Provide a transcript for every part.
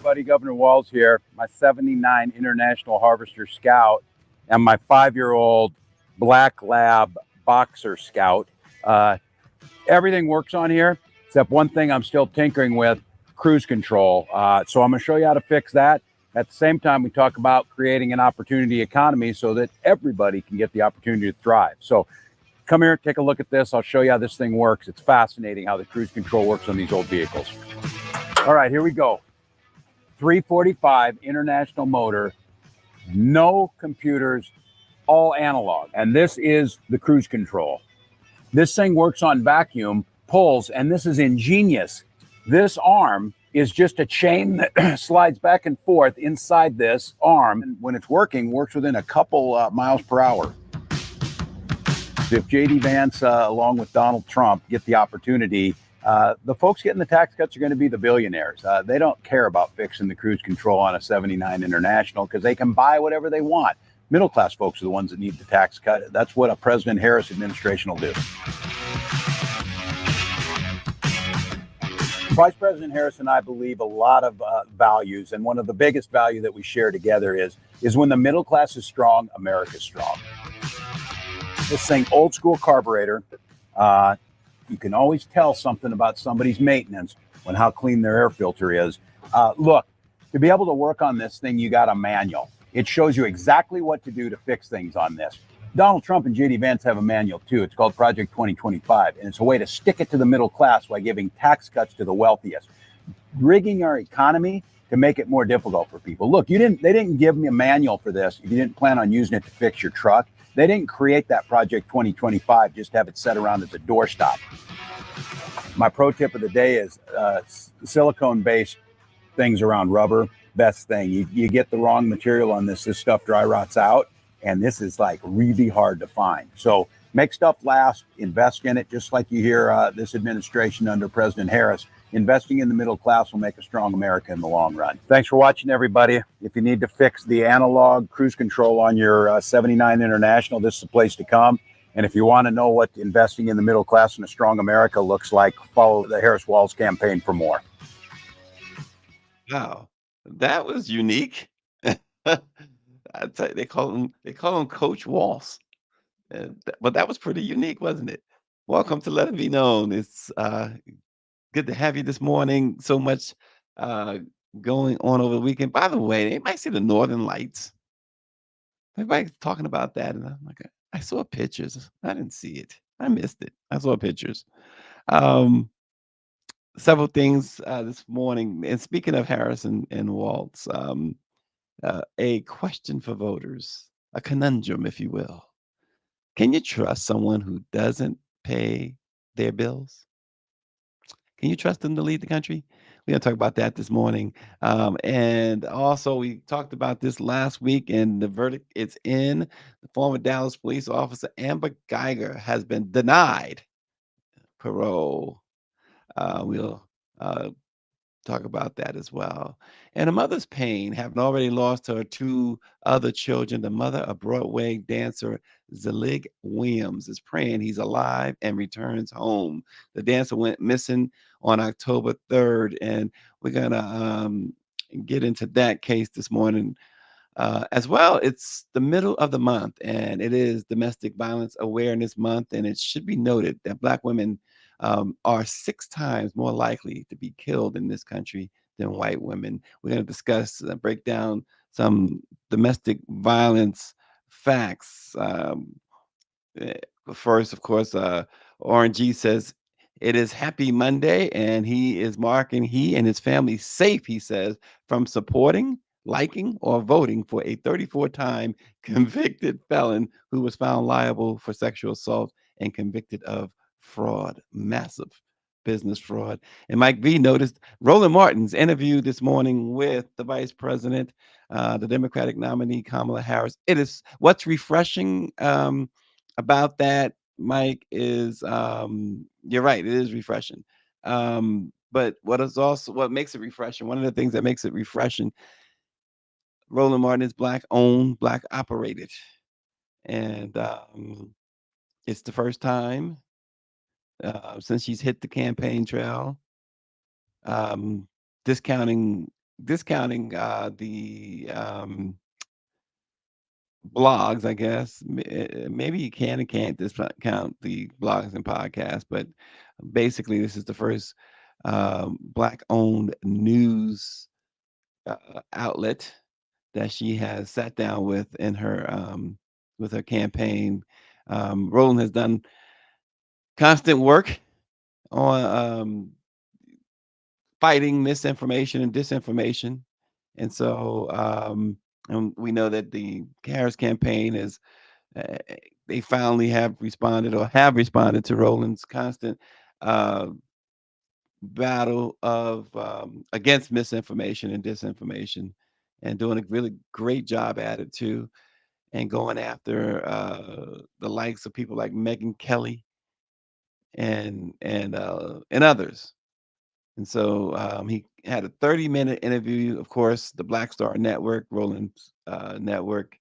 everybody. Governor Walls here. My 79 International Harvester Scout and my 5-year-old Black Lab Boxer Scout. Uh, Everything works on here except one thing I'm still tinkering with, cruise control. So I'm going to show you how to fix that. At the same time, we talk about creating an opportunity economy so that everybody can get the opportunity to thrive. So come here, take a look at this. I'll show you how this thing works. It's fascinating how the cruise control works on these old vehicles. All right, here we go. 345 International motor, no computers, all analog. And this is the cruise control. This thing works on vacuum, pulls, and this is ingenious. This arm is just a chain that slides back and forth inside this arm. And when it's working, works within a couple miles per hour. If J.D. Vance, along with Donald Trump, get the opportunity, the folks getting the tax cuts are going to be the billionaires. They don't care about fixing the cruise control on a 79 International because they can buy whatever they want. Middle-class folks are the ones that need the tax cut. That's what a President Harris administration will do. Vice President Harris and I believe a lot of values, and one of the biggest value that we share together is when the middle class is strong, America's strong. This thing, old school carburetor, you can always tell something about somebody's maintenance when how clean their air filter is. Look, to be able to work on this thing, you got a manual. It shows you exactly what to do to fix things on this. Donald Trump and J.D. Vance have a manual too. It's called Project 2025, and it's a way to stick it to the middle class by giving tax cuts to the wealthiest, rigging our economy to make it more difficult for people. Look, they didn't give me a manual for this if you didn't plan on using it to fix your truck. They didn't create that Project 2025 just to have it set around as a doorstop. My pro tip of the day is silicone-based things around rubber. Best thing. You get the wrong material on this stuff dry rots out, and this is like really hard to find. So make stuff last, invest in it, just like you hear this administration under President Harris. Investing in the middle class will make a strong America in the long run. Thanks for watching, everybody. If you need to fix the analog cruise control on your 79 International, this is the place to come. And if you want to know what investing in the middle class in a strong America looks like, follow the Harris Walls campaign for more. Wow, that was unique. I tell you, they call him Coach Walls, but that was pretty unique, wasn't it? Welcome to Let It Be Known. It's good to have you this morning. So much uh, going on over the weekend. By the way, anybody see the Northern Lights? Everybody's talking about that, and I'm like, I saw pictures. I didn't see it. I missed it. I saw pictures. Um, Several things this morning. And speaking of Harrison and Waltz, a question for voters, a conundrum, if you will. Can you trust someone who doesn't pay their bills? Can you trust them to lead the country? We're going to talk about that this morning. And also, we talked about this last week, and the verdict it's in. The former Dallas police officer Amber Geiger has been denied parole. We'll uh, talk about that as well. And a mother's pain, having already lost her two other children, the mother of Broadway dancer Zelig Williams is praying he's alive and returns home. The dancer went missing on October 3rd, and we're going to get into that case this morning. As well, it's the middle of the month, and it is Domestic Violence Awareness Month. And it should be noted that Black women are 6 times more likely to be killed in this country than white women. We're going to discuss, break down some domestic violence facts. Eh, First, of course, Warren G says it is Happy Monday, and he and his family safe, he says, from supporting, liking, or voting for a 34-time convicted felon who was found liable for sexual assault and convicted of fraud, massive business fraud. And Mike V noticed Roland Martin's interview this morning with the vice president, the Democratic nominee Kamala Harris. It is what's refreshing. About that, Mike, is you're right, it is refreshing. But what makes it refreshing, one of the things that makes it refreshing, Roland Martin is black owned, black operated. And it's the first time since she's hit the campaign trail, um, discounting discounting the blogs, I guess. Maybe you can and can't discount the blogs and podcasts, but basically, this is the first Black-owned news outlet that she has sat down with her campaign. Roland has done constant work on fighting misinformation and disinformation, and so and we know that the Harris campaign is uh, they finally have responded to Roland's constant uh, battle of against misinformation and disinformation, and doing a really great job at it too, and going after the likes of people like Megyn Kelly and others. And so he had a 30-minute interview. Of course, the Black Star Network, Roland's network,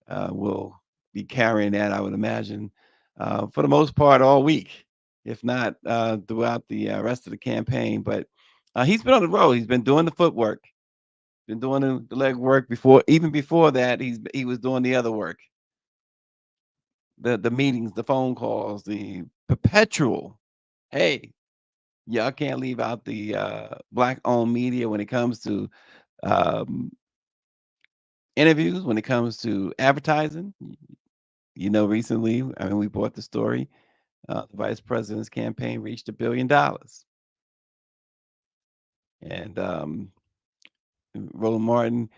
will be carrying that, I would imagine, for the most part all week, if not throughout the rest of the campaign. But he's been on the road. He's been doing the footwork, been doing the leg work before. Even before that, he was doing the other work, the meetings, the phone calls, the perpetual. Hey, y'all can't leave out the Black-owned media when it comes to um, interviews, when it comes to advertising. Recently, I mean, we brought the story. The vice president's campaign reached $1 billion, and Roland Martin,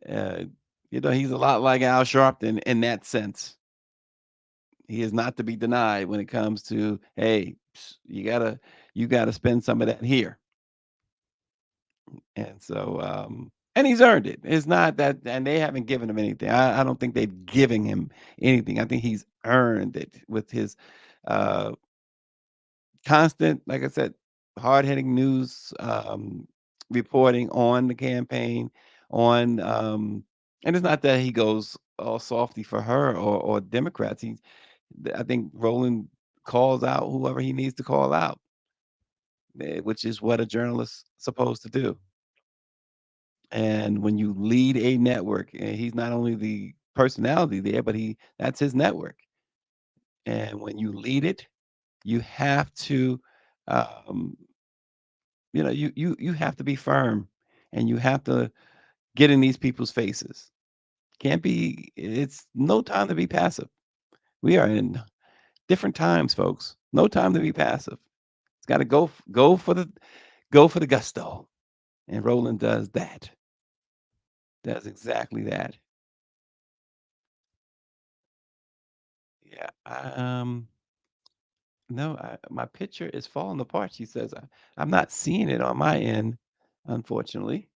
uh, he's a lot like Al Sharpton in that sense. He is not to be denied when it comes to, hey, you gotta spend some of that here, and so and he's earned it. It's not that, and they haven't given him anything. I don't think they've given him anything. I think he's earned it with his uh, constant, like I said, hard-hitting news reporting on the campaign, on and it's not that he goes all softy for her or Democrats. I think Roland calls out whoever he needs to call out, which is what a journalist's supposed to do. And when you lead a network, and he's not only the personality there, but that's his network. And when you lead it, you have to um, you have to be firm, and you have to get in these people's faces. Can't be It's no time to be passive. We are in different times, folks. No time to be passive. It's got to go for the gusto. And Roland does that. Does exactly that. Yeah. No, my picture is falling apart. She says, I'm not seeing it on my end, unfortunately.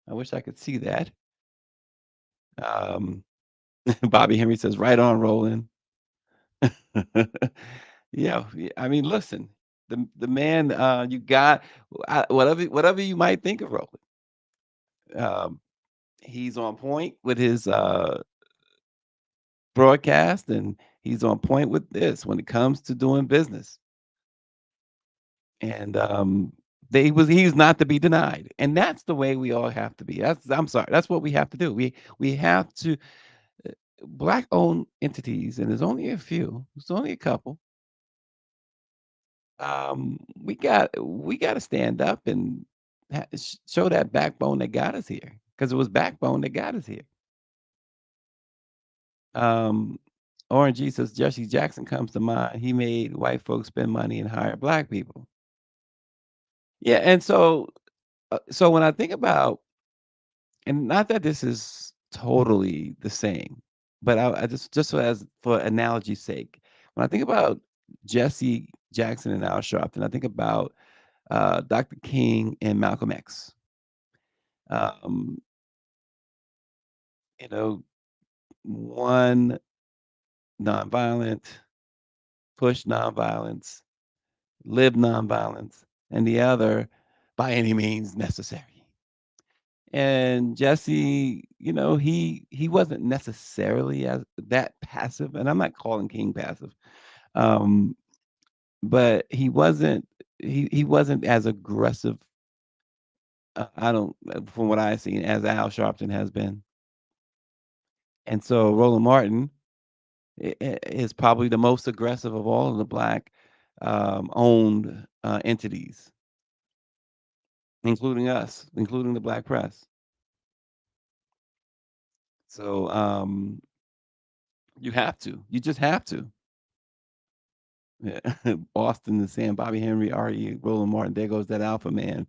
I wish I could see that. Um, Bobby Henry says, right on, Roland. Yeah, I mean, listen, the man, you got whatever you might think of Roland. Um, he's on point with his broadcast, and he's on point with this when it comes to doing business. And he's not to be denied, and that's the way we all have to be. I'm sorry, that's what we have to do. We have to black owned entities, and there's only a few. There's only a couple. We got to stand up and show that backbone that got us here, because it was backbone that got us here. Um, RNG says Jesse Jackson comes to mind. He made white folks spend money and hire black people. Yeah, and so when I think about, and not that this is totally the same, but I just so as for analogy's sake, when I think about Jesse Jackson and Al Sharpton, I think about Dr. King and Malcolm X. Um, you know, one nonviolent, push nonviolence, live nonviolence, and the other by any means necessary. And Jesse, he wasn't necessarily as that passive, and I'm not calling King passive, um, but he wasn't as aggressive I don't from what I've seen, as Al Sharpton has been. And so Roland Martin is probably the most aggressive of all of the black, owned, entities, including us, including the black press. So, you have to. You just have to. Yeah. Austin is saying Bobby Henry, R.E., Roland Martin, there goes that alpha man.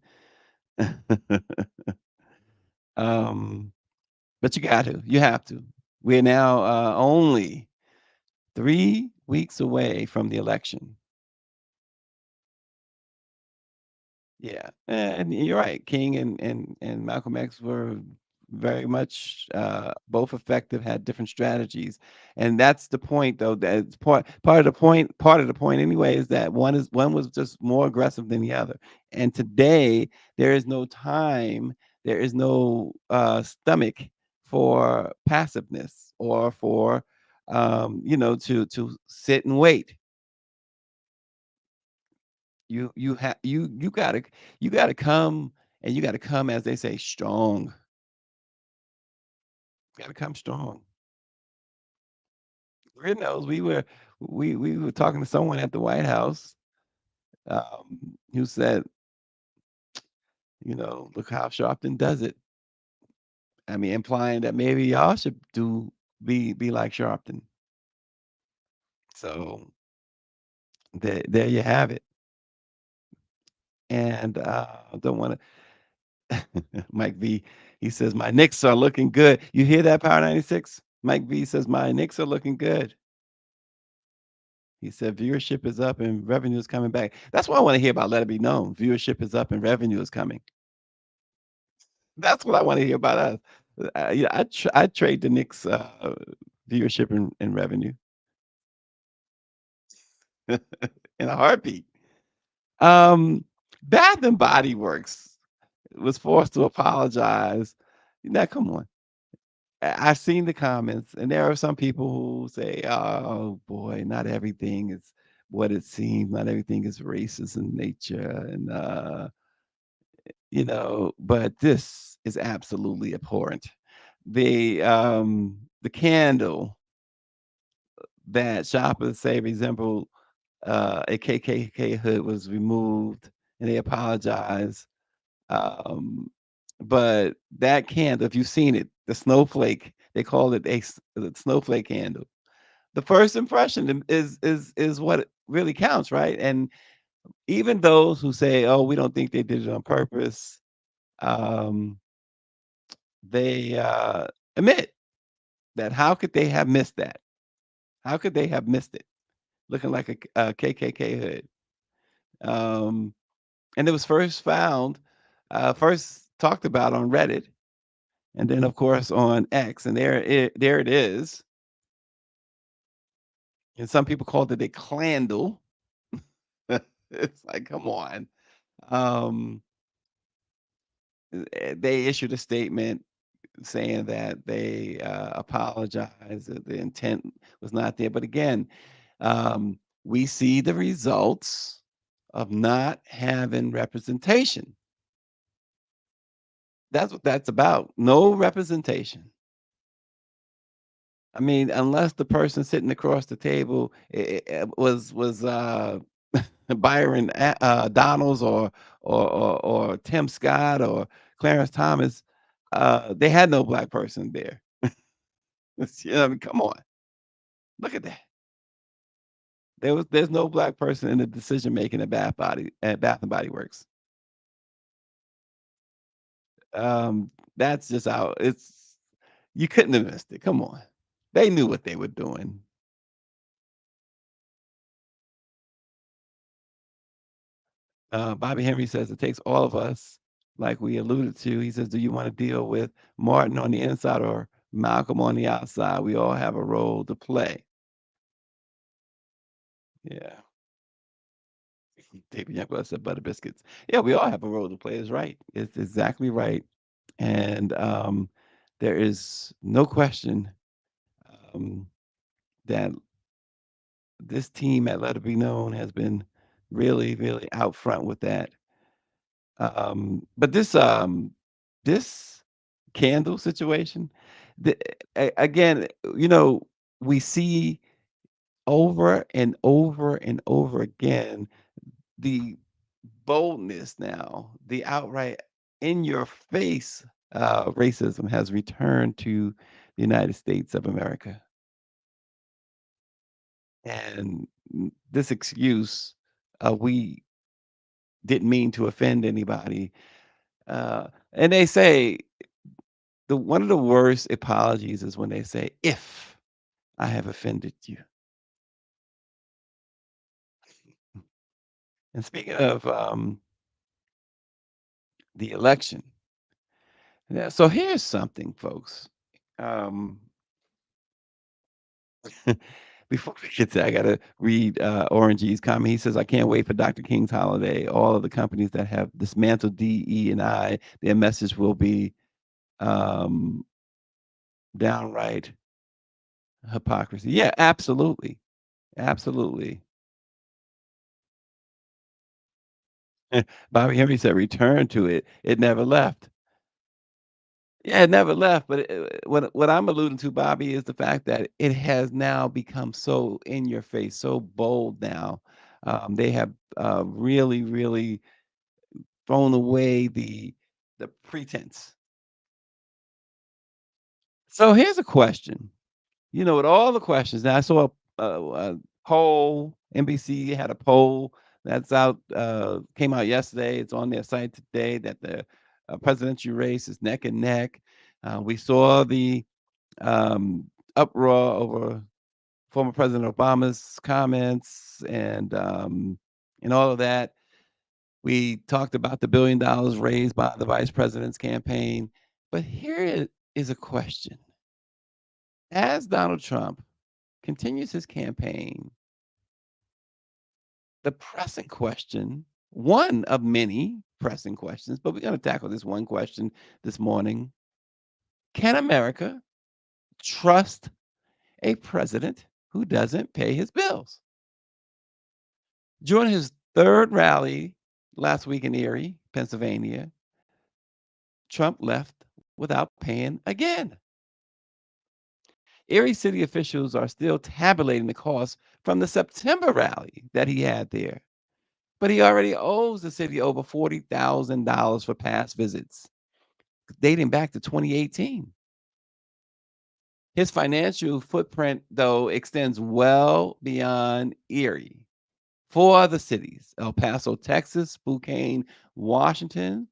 Um, but you got to. You have to. We're now, only 3 weeks away from the election. Yeah, and you're right. King and Malcolm X were very much both effective, had different strategies, and that's the point, though. That's part of the point. Part of the point, anyway, is that one was just more aggressive than the other. And today, there is no time. There is no stomach for passiveness or for to sit and wait. You gotta come, and you gotta come, as they say, strong. Gotta come strong. Lord knows we were talking to someone at the White House, who said, "Look how Sharpton does it." I mean, implying that maybe y'all should be like Sharpton. So there you have it. And I don't want to. Mike V. He says my Knicks are looking good. You hear that, Power 96? Mike V says my Knicks are looking good. He said viewership is up and revenue is coming back. That's what I want to hear about. Let it be known. Viewership is up and revenue is coming. That's what I want to hear about us. Yeah, I'd trade the Knicks viewership and revenue in a heartbeat. Um, Bath and Body Works was forced to apologize. Now, come on. I've seen the comments, and there are some people who say, "Oh boy, not everything is what it seems. Not everything is racist in nature," and but this is absolutely abhorrent. The candle that shoppers say resembled a KKK hood was removed, and they apologize. Um, but that candle, if you've seen it, the snowflake, they call it the snowflake candle. The first impression is what really counts, right? And even those who say, "Oh, we don't think they did it on purpose," um, they admit that how could they have missed that? How could they have missed it? Looking like a KKK hood. Um, and it was first talked about on Reddit, and then of course on X, and there it is. And some people called it a clandle. It's like, come on. Um, they issued a statement saying that they apologized, that the intent was not there. But again, we see the results of not having representation. That's what that's about. No representation. I mean, unless the person sitting across the table was Byron Donalds or Tim Scott or Clarence Thomas, they had no black person there. I mean, come on, look at that. There's no black person in the decision making at Bath and Body Works. Um, that's just how it's. You couldn't have missed it. Come on, they knew what they were doing. Bobby Henry says it takes all of us, like we alluded to. He says, "Do you want to deal with Martin on the inside or Malcolm on the outside? We all have a role to play." Yeah. David Youngblood said butter biscuits. Yeah, we all have a role to play. Is right. It's exactly right. And there is no question um, that this team at Let It Be Known has been really, really out front with that. But this candle situation, again, we see over and over and over again the boldness now, the outright in your face racism has returned to the United States of America. And this excuse, we didn't mean to offend anybody. And they say the one of the worst apologies is when they say, if I have offended you. And speaking of the election, yeah, so here's something, folks. Um, before we get to, I gotta read Orange E's comment. He says, "I can't wait for Dr. King's holiday. All of the companies that have dismantled DE and I, their message will be um, downright hypocrisy." Yeah, absolutely, absolutely. Bobby Henry said, "Return to it. It never left." Yeah, it never left. But what I'm alluding to, Bobby, is the fact that it has now become so in your face, so bold now. They have really, really thrown away the pretense. So here's a question. With all the questions, now I saw a poll. NBC had a poll that's out, came out yesterday. It's on their site today that the presidential race is neck and neck. We saw the uproar over former President Obama's comments and all of that. We talked about the $1 billion raised by the vice president's campaign. But here is a question. As Donald Trump continues his campaign, the pressing question, one of many pressing questions, but we're going to tackle this one question this morning. Can America trust a president who doesn't pay his bills? During his third rally last week in Erie, Pennsylvania, Trump left without paying again. Erie city officials are still tabulating the costs from the September rally that he had there, but he already owes the city over $40,000 for past visits, dating back to 2018. His financial footprint, though, extends well beyond Erie. Four other cities, El Paso, Texas, Spokane, Washington,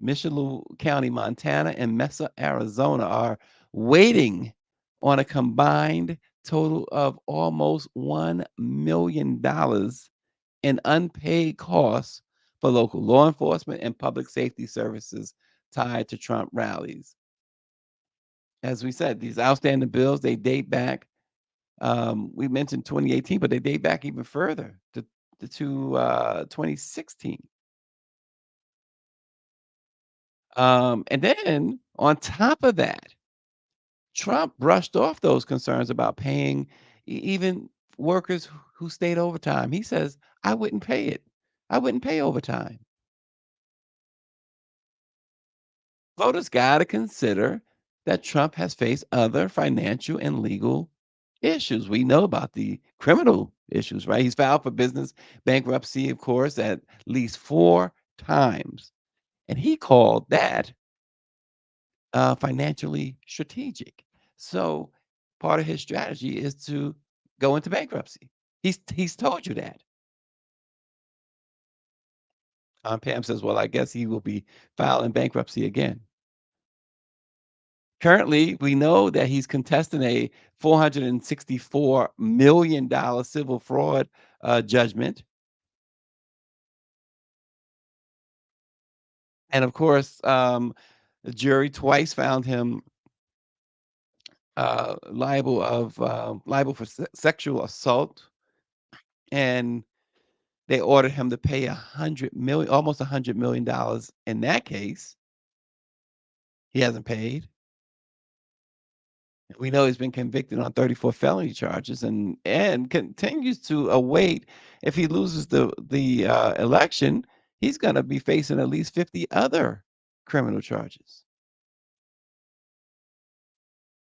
Michelob County, Montana, and Mesa, Arizona, are waiting on a combined total of almost $1 million in unpaid costs for local law enforcement and public safety services tied to Trump rallies. As we said, these outstanding bills, they date back. We mentioned 2018, but they date back even further to 2016. And then on top of that, Trump brushed off those concerns about paying even workers who stayed overtime. He says, I wouldn't pay it. I wouldn't pay overtime. Voters got to consider that Trump has faced other financial and legal issues. We know about the criminal issues, right? He's filed for business bankruptcy, of course, at least four times. And he called that financially strategic. So part of his strategy is to go into bankruptcy. He's told you that. Pam says, "Well, I guess he will be filing bankruptcy again." Currently, we know that he's contesting a $464 million civil fraud judgment, and of course, the jury twice found him liable for sexual assault, and they ordered him to pay 100 million, almost $100 million in that case. He hasn't paid. We know he's been convicted on 34 felony charges and continues to await if he loses the election, he's gonna be facing at least 50 other criminal charges.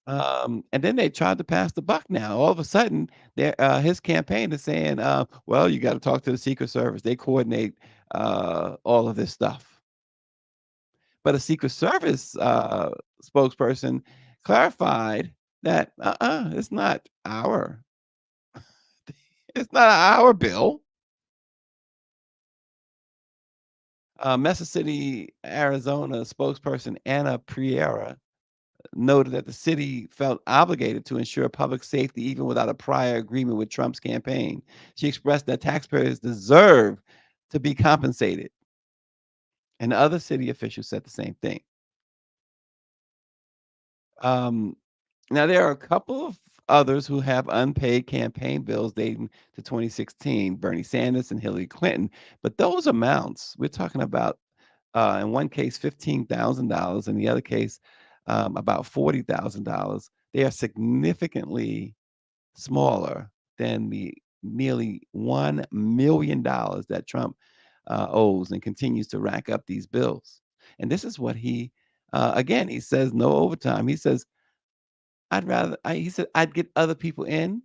And then they tried to pass the buck now. All of a sudden, his campaign is saying, well, you got to talk to the Secret Service. They coordinate all of this stuff. But a Secret Service spokesperson clarified that it's not our bill. Mesa City, Arizona spokesperson Anna Priera noted that the city felt obligated to ensure public safety even without a prior agreement with Trump's campaign. She expressed that taxpayers deserve to be compensated, and other city officials said the same thing. Um, Now, there are a couple of others who have unpaid campaign bills dating to 2016, Bernie Sanders and Hillary Clinton. But those amounts, we're talking about, in one case, $15,000, in the other case, about $40,000. They are significantly smaller than the nearly $1 million that Trump owes and continues to rack up these bills. And this is what again, he says no overtime. He says, he said, I'd get other people in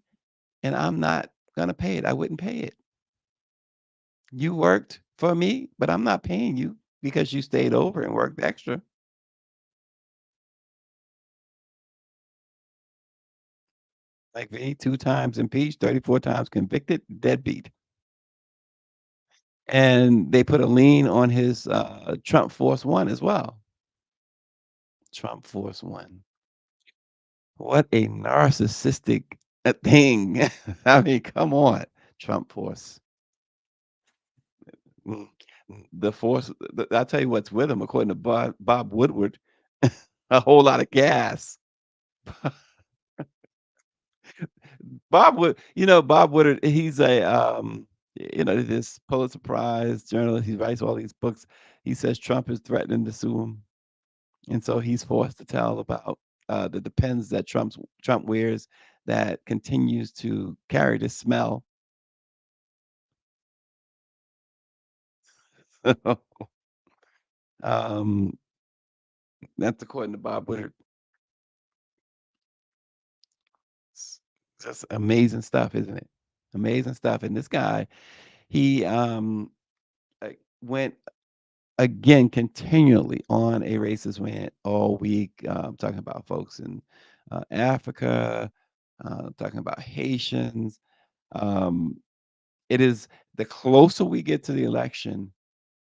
and I'm not going to pay it. I wouldn't pay it. You worked for me, but I'm not paying you because you stayed over and worked extra. Like me, 2 times impeached, 34 times convicted, deadbeat. And they put a lien on his Trump Force One as well. Trump Force One. What a narcissistic thing. I mean, come on, Trump Force. Mm, The force, I'll tell you what's with him, according to Bob Woodward, a whole lot of gas. Bob Woodward, he's this Pulitzer Prize journalist. He writes all these books. He says Trump is threatening to sue him. And so he's forced to tell about the Depends that Trump wears that continues to carry the smell. um, that's according to Bob Woodward. It's just amazing stuff, isn't it? Amazing stuff. And this guy, he went again continually on a racist rant all week, talking about folks in Africa, talking about Haitians. Um, it is the closer we get to the election,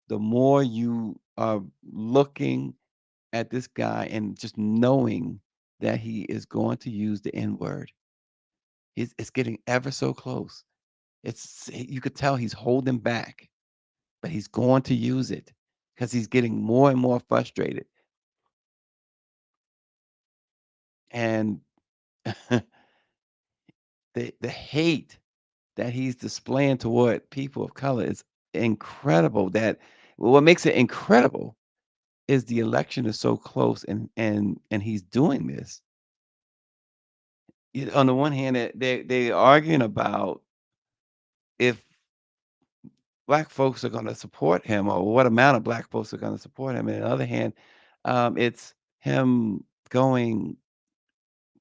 the more you are looking at this guy and just knowing that he is going to use the N word. It's getting ever so close. You could tell he's holding back, but he's going to use it because he's getting more and more frustrated. And the hate that he's displaying toward people of color is incredible. What makes it incredible is the election is so close and he's doing this. On the one hand, they arguing about if black folks are going to support him or what amount of black folks are going to support him. And on the other hand, it's him going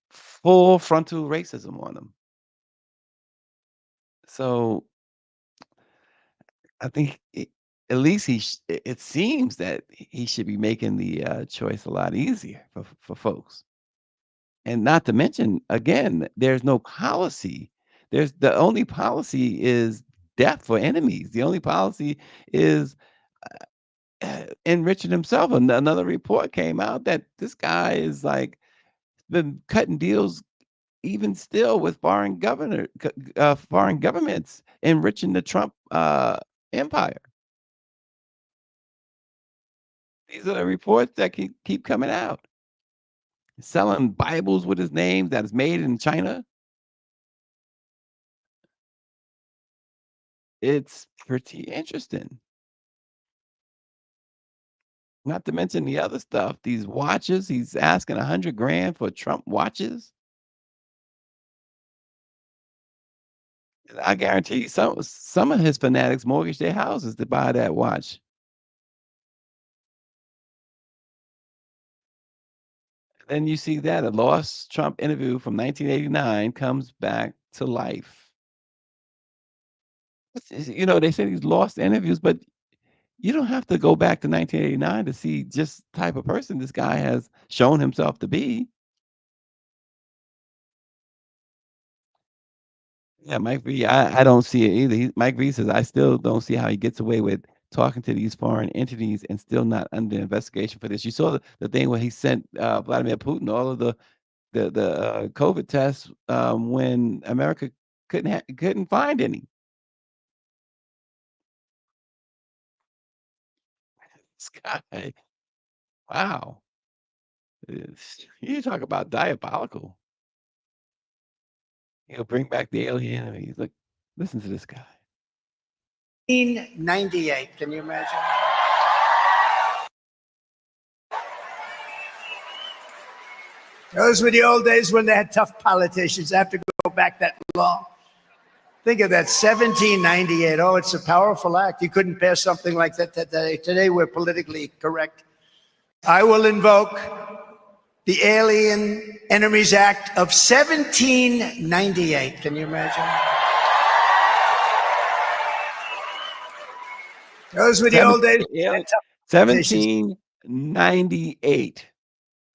full frontal racism on them. So I think at least it seems that he should be making the choice a lot easier for folks. And not to mention, again, there's no policy. The only policy is death for enemies. The only policy is enriching himself. Another report came out that this guy is like been cutting deals even still with foreign governments, enriching the Trump empire. These are the reports that keep coming out. Selling Bibles with his name that is made in China. It's pretty interesting. Not to mention the other stuff. These watches, he's asking 100 grand for Trump watches. I guarantee you some of his fanatics mortgage their houses to buy that watch. Then you see that a lost Trump interview from 1989 comes back to life. They say these lost interviews, but you don't have to go back to 1989 to see just the type of person this guy has shown himself to be. Yeah, Mike V, I don't see it either. Mike V says, I still don't see how he gets away with talking to these foreign entities and still not under investigation for this. You saw the thing where he sent Vladimir Putin all of the COVID tests when America couldn't find any. This guy, wow. You talk about diabolical. He'll bring back the alien. He's like, listen to this guy. 1998. Can you imagine? Those were the old days when they had tough politicians. I have to go back that long. Think of that, 1798. Oh, it's a powerful act. You couldn't pass something like that today. Today, we're politically correct. I will invoke the Alien Enemies Act of 1798. Can you imagine? Those were the old days. 1798.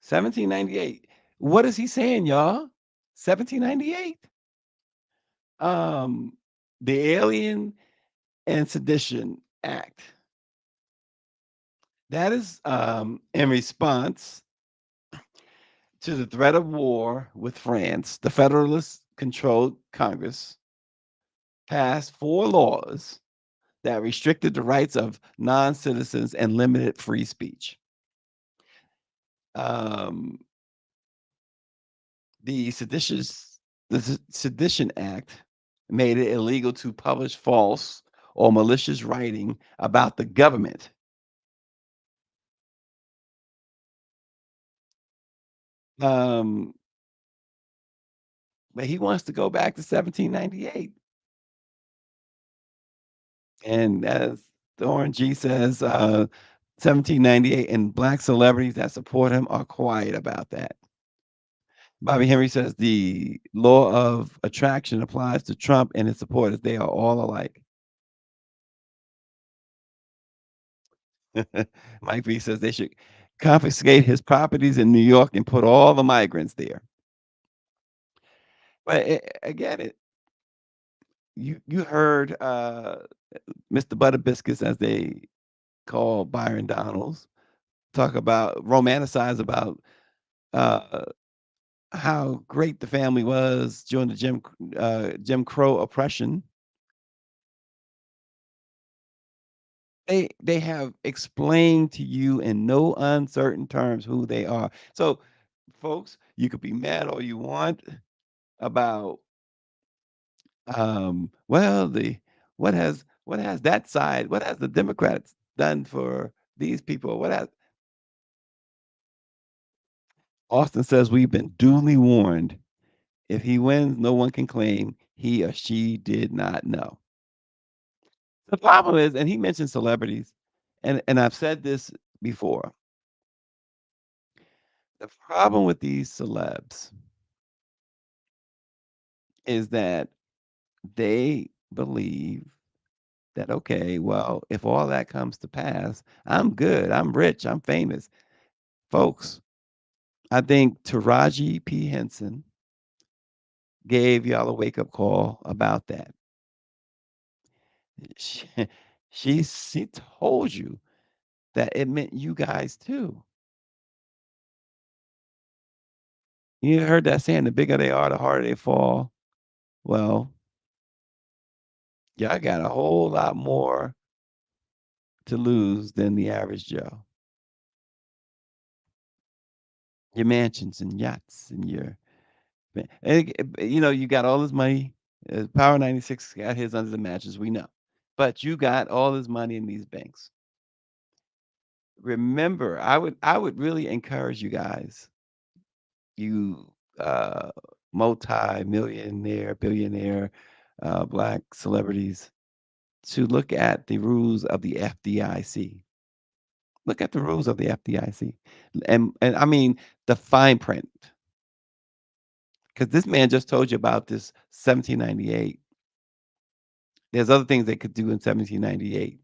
1798. What is he saying, y'all? 1798. The Alien and Sedition Act. That is in response to the threat of war with France. The Federalist-controlled Congress passed 4 laws that restricted the rights of non-citizens and limited free speech. The Sedition Act made it illegal to publish false or malicious writing about the government. But he wants to go back to 1798. And as Thorne G says, 1798, and black celebrities that support him are quiet about that. Bobby Henry says the law of attraction applies to Trump and his supporters. They are all alike. Mike V says they should confiscate his properties in New York and put all the migrants there. But again, you heard Mr. Butter Biscuits, as they call Byron Donalds, romanticize about how great the family was during the Jim Crow oppression. They have explained to you in no uncertain terms who they are. So, folks, you could be mad all you want about well, the what has that side, what has the Democrats done for these people? What has Austin says we've been duly warned. If he wins, no one can claim he or she did not know. The problem is, and he mentioned celebrities, and I've said this before. The problem with these celebs is that they believe that, okay, well, if all that comes to pass, I'm good, I'm rich, I'm famous. Folks, I think Taraji P. Henson gave y'all a wake-up call about that. She, she told you that it meant you guys too. You heard that saying, the bigger they are, the harder they fall. Well, y'all got a whole lot more to lose than the average Joe. Your mansions and yachts and you got all this money. Power 96 got his under the mattress, we know. But you got all this money in these banks. Remember, I would really encourage you guys, you multi-millionaire, billionaire, black celebrities, to look at the rules of the FDIC. Look at the rules of the FDIC, and I mean the fine print, because this man just told you about this 1798. There's other things they could do in 1798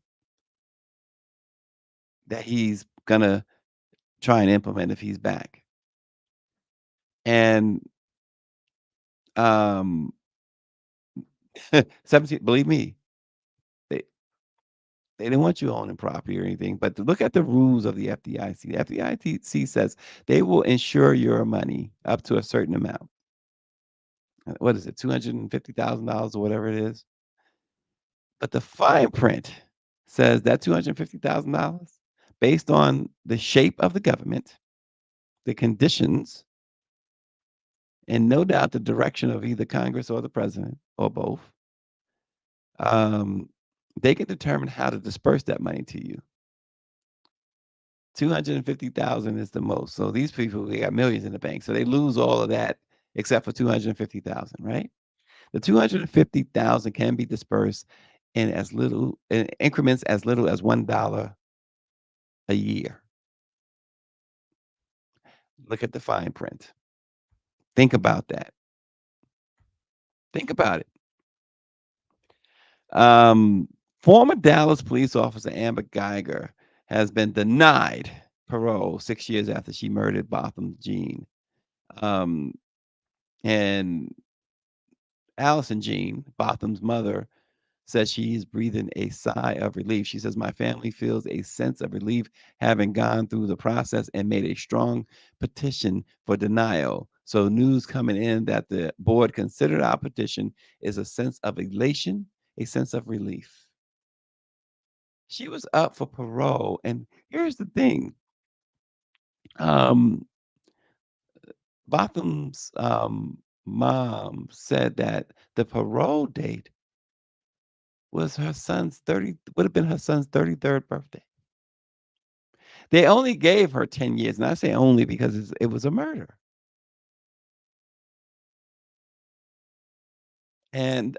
that he's gonna try and implement if he's back. And um 17, believe me, they they didn't want you owning property or anything, but to look at the rules of the FDIC. The FDIC says they will insure your money up to a certain amount. What is it, $250,000 or whatever it is? But the fine print says that $250,000, based on the shape of the government, the conditions, and no doubt the direction of either Congress or the president or both, they can determine how to disperse that money to you. 250,000 is the most. So these people, they got millions in the bank. So they lose all of that except for 250,000, right? The 250,000 can be dispersed in increments as little as $1 a year. Look at the fine print. Think about that. Think about it. Former Dallas police officer Amber Geiger has been denied parole 6 years after she murdered Botham Jean. And Allison Jean, Botham's mother, says she's breathing a sigh of relief. She says, "My family feels a sense of relief having gone through the process and made a strong petition for denial. So news coming in that the board considered our petition is a sense of elation, a sense of relief." She was up for parole. And here's the thing. Botham's mom said that the parole date was her son's 30, would have been her son's 33rd birthday. They only gave her 10 years, and I say only because it was a murder. And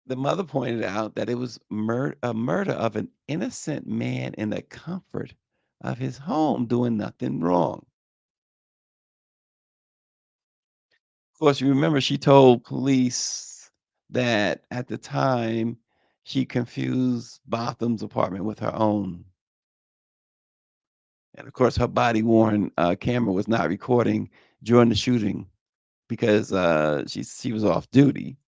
the mother pointed out that it was a murder of an innocent man in the comfort of his home doing nothing wrong. Of course, you remember she told police that at the time she confused Botham's apartment with her own. And of course, her body-worn camera was not recording during the shooting because she was off duty.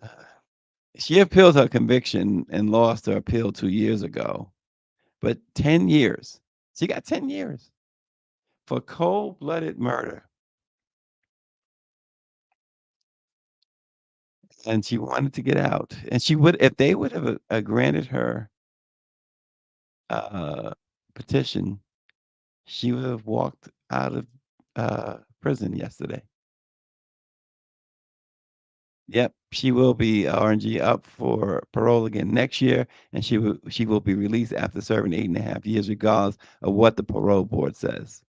Uh, She appealed her conviction and lost her appeal 2 years ago. But 10 years. She got 10 years for cold-blooded murder. And she wanted to get out. And she would, if they would have granted her uh, petition, she would have walked out of prison yesterday. Yep, she will be RNG up for parole again next year, and she will be released after serving 8.5 years, regardless of what the parole board says.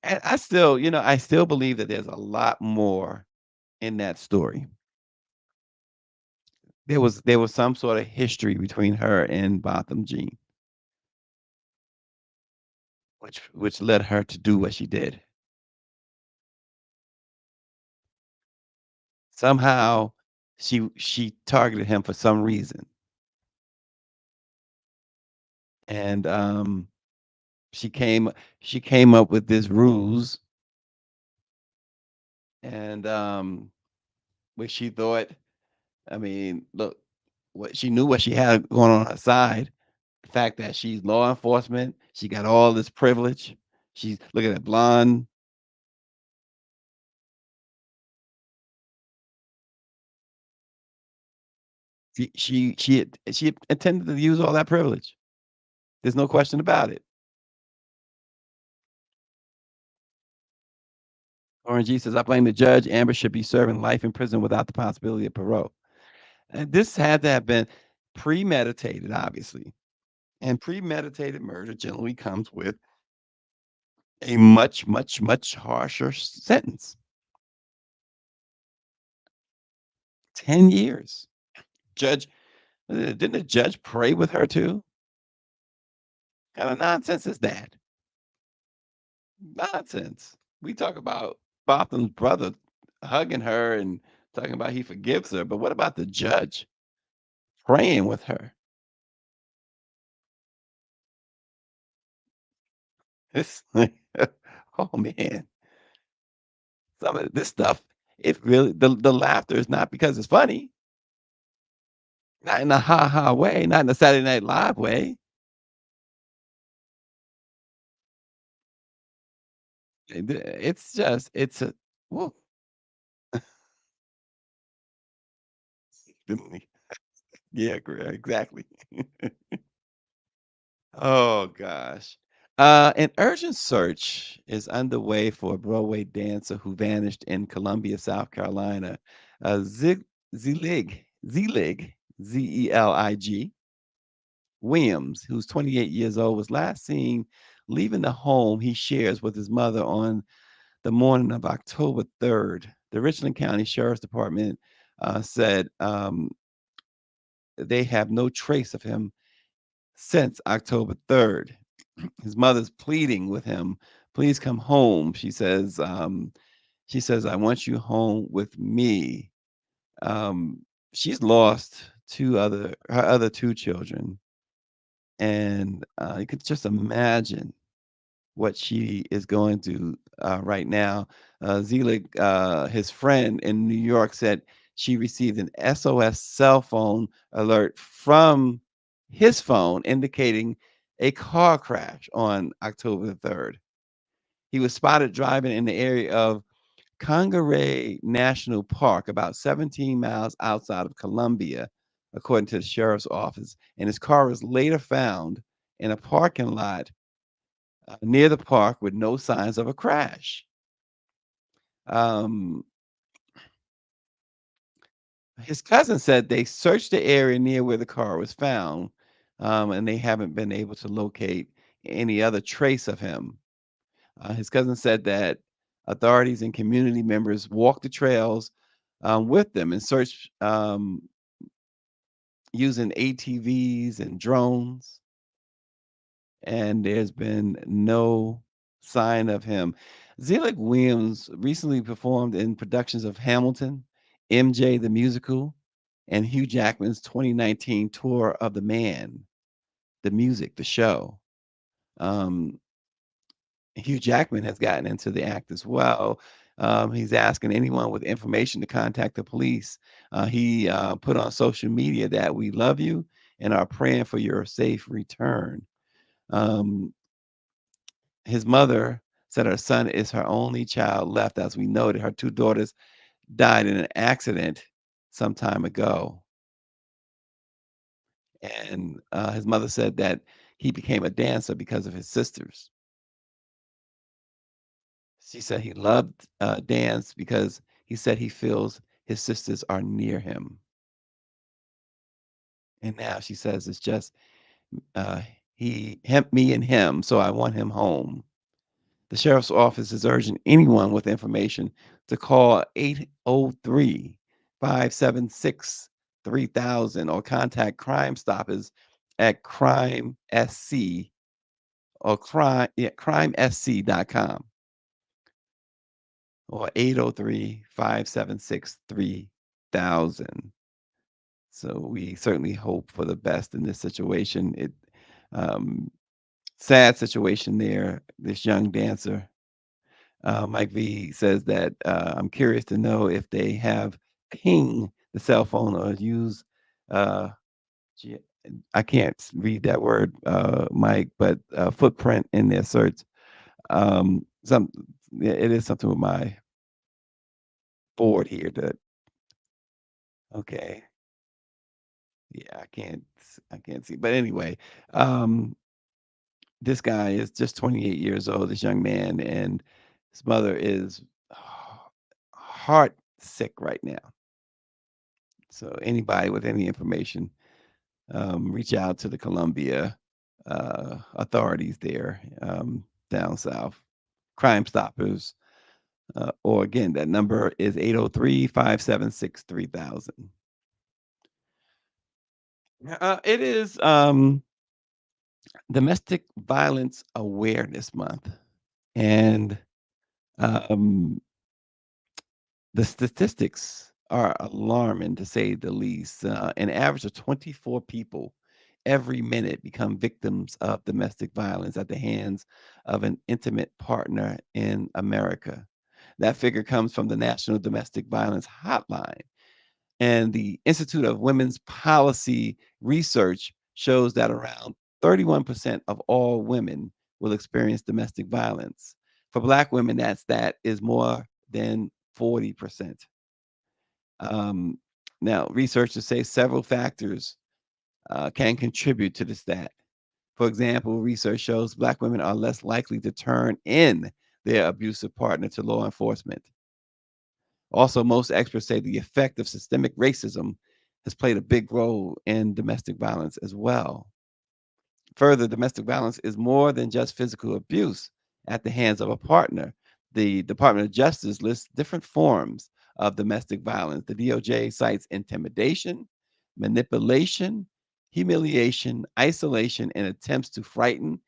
And I still, I still believe that there's a lot more in that story. There was some sort of history between her and Botham Jean, which led her to do what she did. Somehow, she targeted him for some reason, and she came up with this ruse, and which she thought, I mean, look, what she knew what she had going on her side. The fact that she's law enforcement, she got all this privilege. She's, look at that blonde. She intended to use all that privilege. There's no question about it. Orange G says, "I blame the judge. Amber should be serving life in prison without the possibility of parole." And this had to have been premeditated, obviously. And premeditated murder generally comes with a much, much, much harsher sentence. 10 years. Judge, didn't the judge pray with her too? Kind of nonsense is that? Nonsense. We talk about Botham's brother hugging her and talking about he forgives her, but what about the judge praying with her? It's oh man, some of this stuff, it really the laughter is not because it's funny, not in a ha ha way, not in a Saturday Night Live way. It's just it's a woo. Yeah, exactly. Oh gosh. An urgent search is underway for a Broadway dancer who vanished in Columbia, South Carolina. Zelig, Zelig Williams, who's 28 years old, was last seen leaving the home he shares with his mother on the morning of October 3rd. The Richland County Sheriff's Department said they have no trace of him since October 3rd. His mother's pleading with him, "Please come home." She says, "I want you home with me." She's lost her other two children, and you could just imagine what she is going through right now. Zelig, his friend in New York, said she received an SOS cell phone alert from his phone indicating a car crash on October 3rd. He was spotted driving in the area of Congaree National Park, about 17 miles outside of Columbia, according to the sheriff's office. And his car was later found in a parking lot near the park with no signs of a crash. Um, his cousin said they searched the area near where the car was found, and they haven't been able to locate any other trace of him. His cousin said that authorities and community members walked the trails with them and searched using ATVs and drones, and there's been no sign of him. Zelig Williams recently performed in productions of Hamilton, MJ the Musical, and Hugh Jackman's 2019 tour of The Man, the music, the show. Um, Hugh Jackman has gotten into the act as well. He's asking anyone with information to contact the police. He put on social media that we love you and are praying for your safe return. Um, his mother said her son is her only child left. As we noted, her two daughters died in an accident some time ago. And his mother said that he became a dancer because of his sisters. She said he loved dance because he said he feels his sisters are near him. And now she says it's just uh, me and him, so I want him home. The sheriff's office is urging anyone with information to call 803-576-3000 or contact Crime Stoppers at Crime SC or crimesc.com or 803-576-3000. So we certainly hope for the best in this situation. Um, Sad situation there. This young dancer, Mike V says that I'm curious to know if they have ping the cell phone or use. Uh, gee, I can't read that word, Mike, but footprint in their search. Some yeah, it is something with my board here that okay. Yeah, I can't see. But anyway, um, this guy is just 28 years old, this young man, and his mother is heart sick right now. So anybody with any information, reach out to the Columbia authorities there down south, Crime Stoppers, Or again, that number is 803-576-3000. It is Domestic Violence Awareness Month. And um, the statistics are alarming, to say the least. An average of 24 people every minute become victims of domestic violence at the hands of an intimate partner in America. That figure comes from the National Domestic Violence Hotline. And the Institute of Women's Policy Research shows that around 31% of all women will experience domestic violence. For Black women, that is more than 40%. Um, Now, researchers say several factors can contribute to the stat. For example, research shows Black women are less likely to turn in their abusive partner to law enforcement. Also, most experts say the effect of systemic racism has played a big role in domestic violence as well. Further, domestic violence is more than just physical abuse at the hands of a partner. The Department of Justice lists different forms of domestic violence. The DOJ cites intimidation, manipulation, humiliation, isolation, and attempts to frighten,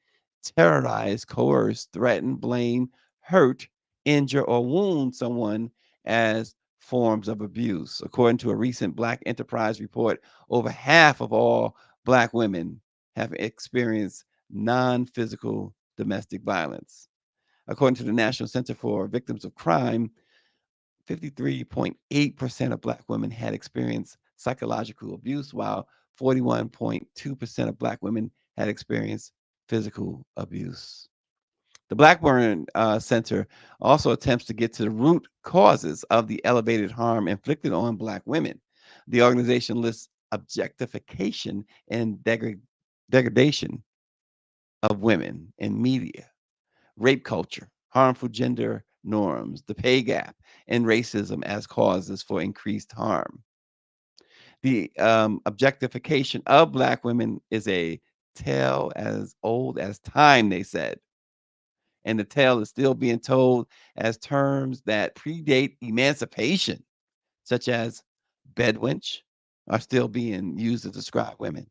terrorize, coerce, threaten, blame, hurt, injure, or wound someone as forms of abuse. According to a recent Black Enterprise report, over half of all Black women have experienced non physical domestic violence. According to the National Center for Victims of Crime, 53.8% of Black women had experienced psychological abuse, while 41.2% of Black women had experienced physical abuse. The Blackburn Center also attempts to get to the root causes of the elevated harm inflicted on Black women. The organization lists objectification and degradation of women in media, rape culture, harmful gender norms, the pay gap, and racism as causes for increased harm. The objectification of Black women is a tale as old as time, they said. And the tale is still being told as terms that predate emancipation, such as bedwench, are still being used to describe women.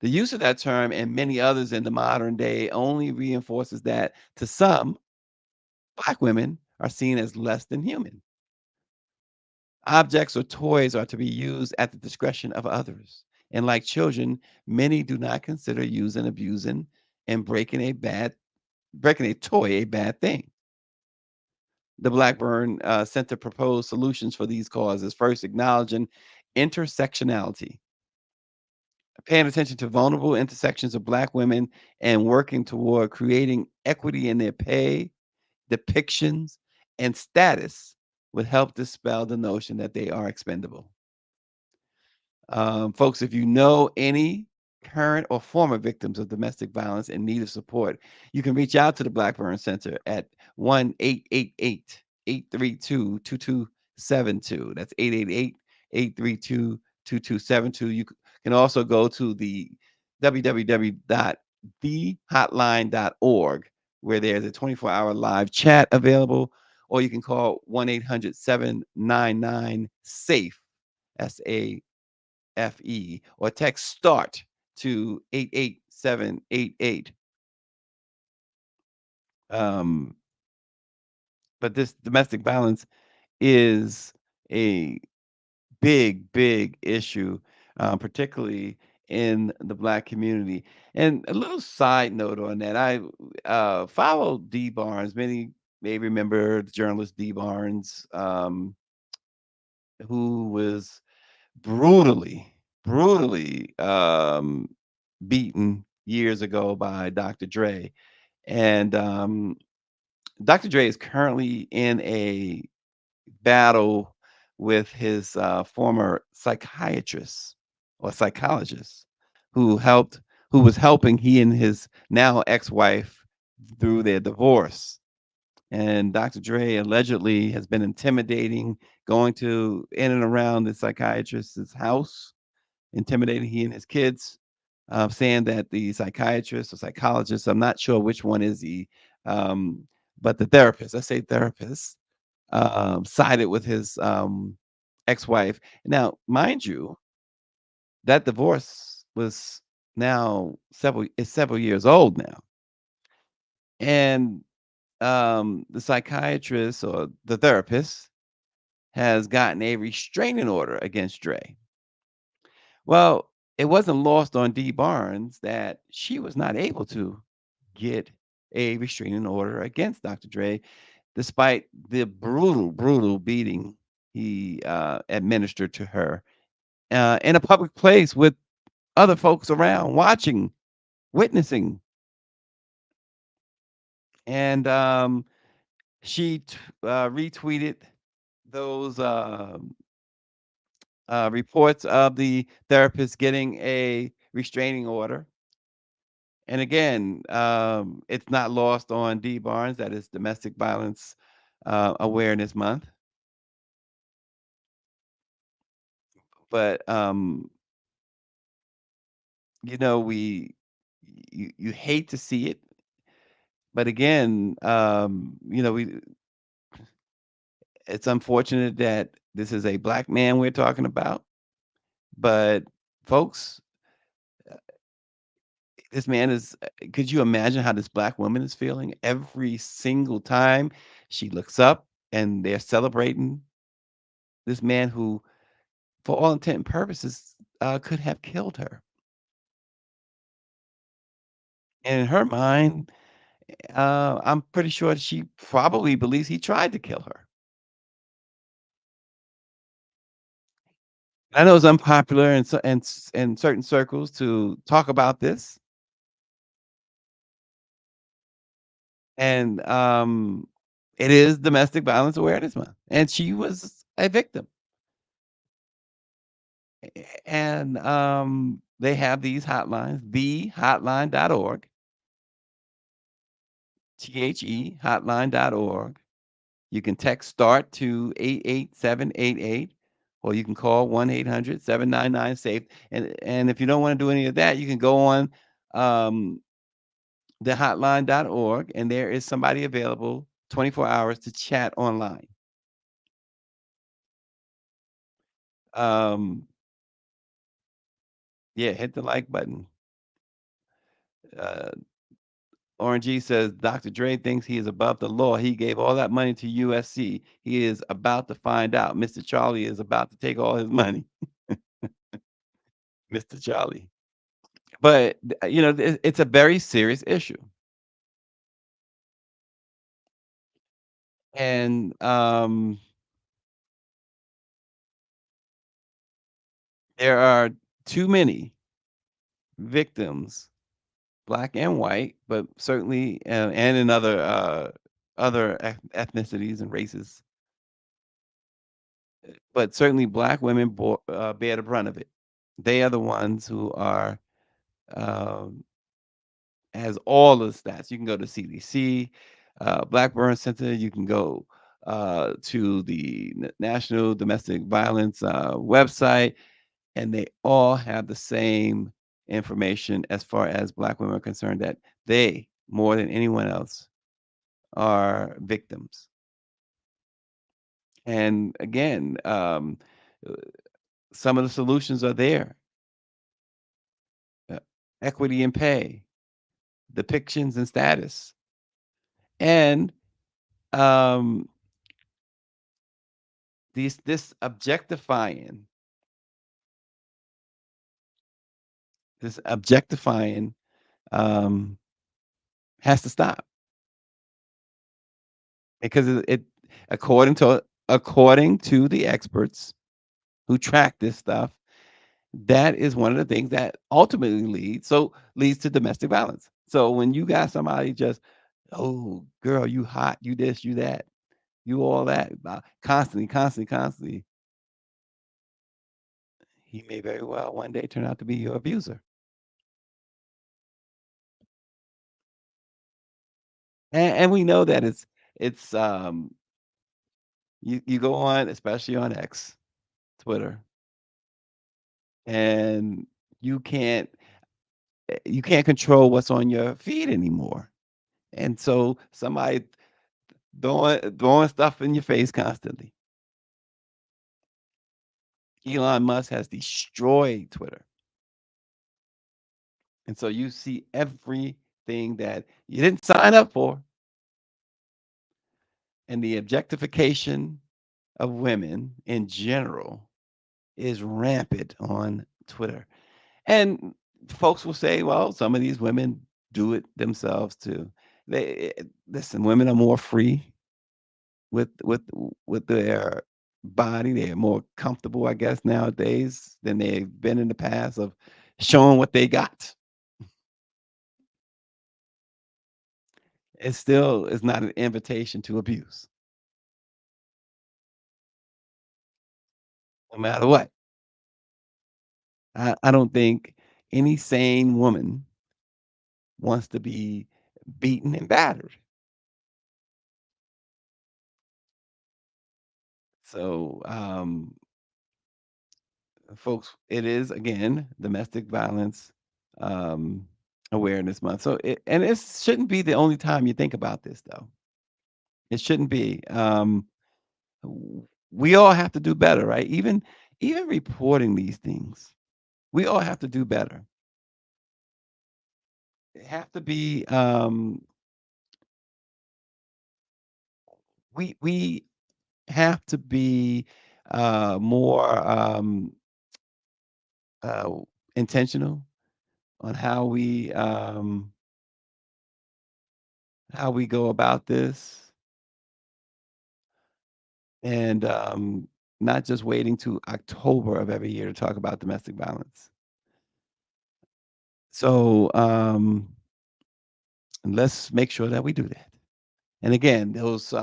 The use of that term and many others in the modern day only reinforces that to some, Black women are seen as less than human. Objects or toys are to be used at the discretion of others. And like children, many do not consider using, abusing, and breaking a toy a bad thing. The Blackburn Center proposed solutions for these causes, first acknowledging intersectionality, paying attention to vulnerable intersections of Black women and working toward creating equity in their pay, depictions, and status would help dispel the notion that they are expendable. Folks, if you know any current or former victims of domestic violence in need of support, you can reach out to the Blackburn Center at 1-888-832-2272. That's 888-832-2272. You can also go to the www.thehotline.org, where there's a 24-hour live chat available, or you can call 1-800-799-SAFE, SAFE, or text START to 88788. Um, but this domestic violence is a big, big issue, particularly in the Black community. And a little side note on that, I follow D. Barnes. Many may remember the journalist D. Barnes, who was brutally beaten years ago by Dr. Dre. And Dr. Dre is currently in a battle with his former psychiatrist or psychologist who helped, who was helping he and his now ex-wife through their divorce. And Dr. Dre allegedly has been intimidating, going to in and around the psychiatrist's house, intimidating he and his kids, saying that the psychiatrist or psychologist, I'm not sure which one is he, but the therapist, I say therapist, sided with his ex-wife. Now, mind you, that divorce was now several years old now, and the psychiatrist or the therapist has gotten a restraining order against Dre. Well, it wasn't lost on Dee Barnes that she was not able to get a restraining order against Dr. Dre, despite the brutal beating he administered to her in a public place with other folks around watching, witnessing. And she retweeted those reports of the therapist getting a restraining order. And again, it's not lost on Dee Barnes that it's Domestic Violence Awareness Month. But you hate to see it, but again, it's unfortunate that this is a black man we're talking about. But folks, this man is. Could you imagine how this black woman is feeling every single time she looks up and they're celebrating this man who, for all intent and purposes, could have killed her. And in her mind, I'm pretty sure she probably believes he tried to kill her. I know it's unpopular in certain circles to talk about this, and it is Domestic Violence Awareness Month, and she was a victim. And they have these hotlines, thehotline.org, hotline.org. You can text START to 88788, or you can call 1-800-799-SAFE. And if you don't want to do any of that, you can go on thehotline.org, and there is somebody available 24 hours to chat online. Yeah, hit the like button. Orange G says Dr. Dre thinks he is above the law. He gave all that money to USC. He is about to find out. Mr. Charlie is about to take all his money. Mr. Charlie. But it's a very serious issue. And there are too many victims, black and white, but certainly and in other ethnicities and races, but certainly black women bear the brunt of it. They are the ones who are um, has all the stats. You can go to CDC, Black Burn Center. You can go to the National Domestic Violence website, and they all have the same information as far as black women are concerned, that they, more than anyone else, are victims. And again, uh, some of the solutions are there. Equity in pay, depictions and status, and um, this objectifying, this objectifying um, has to stop, because it according to the experts who track this stuff, that is one of the things that ultimately leads to domestic violence. So when you got somebody just, oh girl, you hot, you this, you that, you all that, constantly, he may very well one day turn out to be your abuser. And we know that it's you go on, especially on X, Twitter, and you can't you can't control what's on your feed anymore. And so somebody throwing stuff in your face constantly. Elon Musk has destroyed Twitter. And so you see everything that you didn't sign up for. And the objectification of women in general is rampant on Twitter. And folks will say, well, some of these women do it themselves too. Listen, women are more free with their body. They're more comfortable, I guess, nowadays than they've been in the past of showing what they got. It still is not an invitation to abuse, no matter what. I don't think any sane woman wants to be beaten and battered. So, folks, it is again Domestic Violence um, Awareness Month. So, and it shouldn't be the only time you think about this, though. It shouldn't be. We all have to do better, right? Even reporting these things, we all have to do better. It have to be. We have to be more uh, intentional on how we go about this, and not just waiting to October of every year to talk about domestic violence. So let's make sure that we do that. And again, those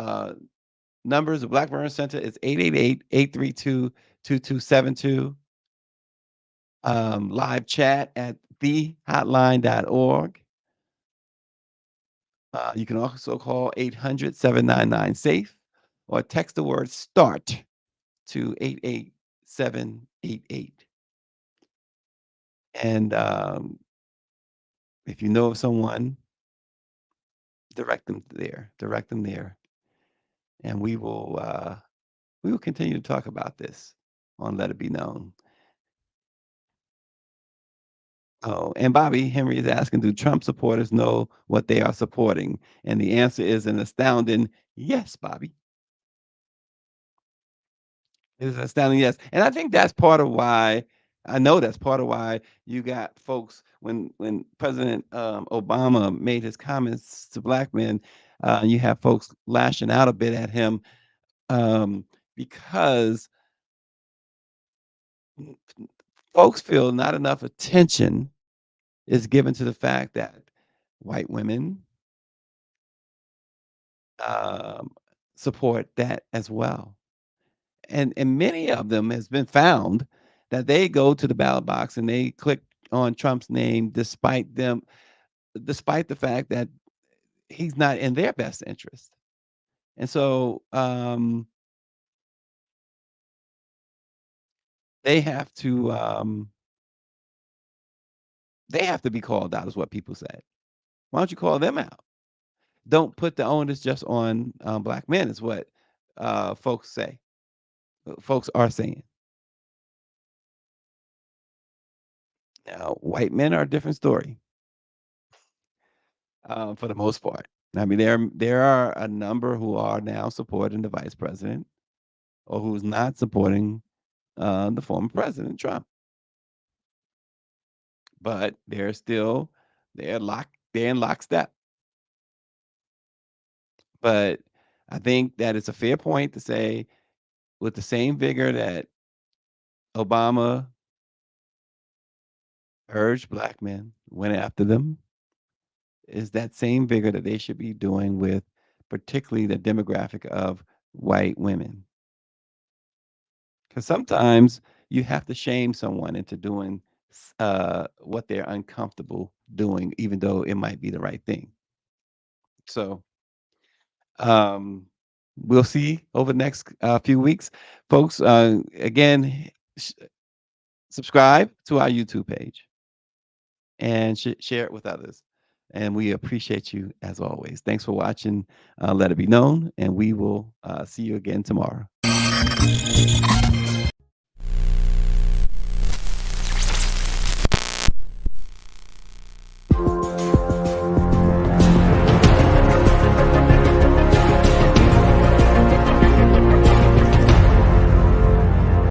numbers, the Black Burn Center is 888-832-2272. Live chat at thehotline.org. You can also call 800-799-SAFE or text the word START to 88788. And if you know of someone, direct them there. And we will continue to talk about this on Let It Be Known. Oh, and Bobby Henry is asking, do Trump supporters know what they are supporting? And the answer is an astounding yes, Bobby. It is an astounding yes. And I think that's part of why, I know that's part of why you got folks, when President Obama made his comments to black men, you have folks lashing out a bit at him because folks feel not enough attention is given to the fact that white women support that as well. And many of them has been found that they go to the ballot box and they click on Trump's name despite the fact that he's not in their best interest. And so they have to be called out, is what people say. Why don't you call them out? Don't put the onus just on black men, is what folks say. Folks are saying. Now, white men are a different story for the most part. I mean, there are a number who are now supporting the vice president, or who's not supporting the former president Trump. But they're in lockstep. But I think that it's a fair point to say, with the same vigor that Obama urged black men, went after them, is that same vigor that they should be doing with particularly the demographic of white women. Because sometimes you have to shame someone into doing what they're uncomfortable doing, even though it might be the right thing. So we'll see over the next few weeks. Folks, again, subscribe to our YouTube page and share it with others. and we appreciate you as always. Thanks for watching Let It Be Known, and we will see you again tomorrow.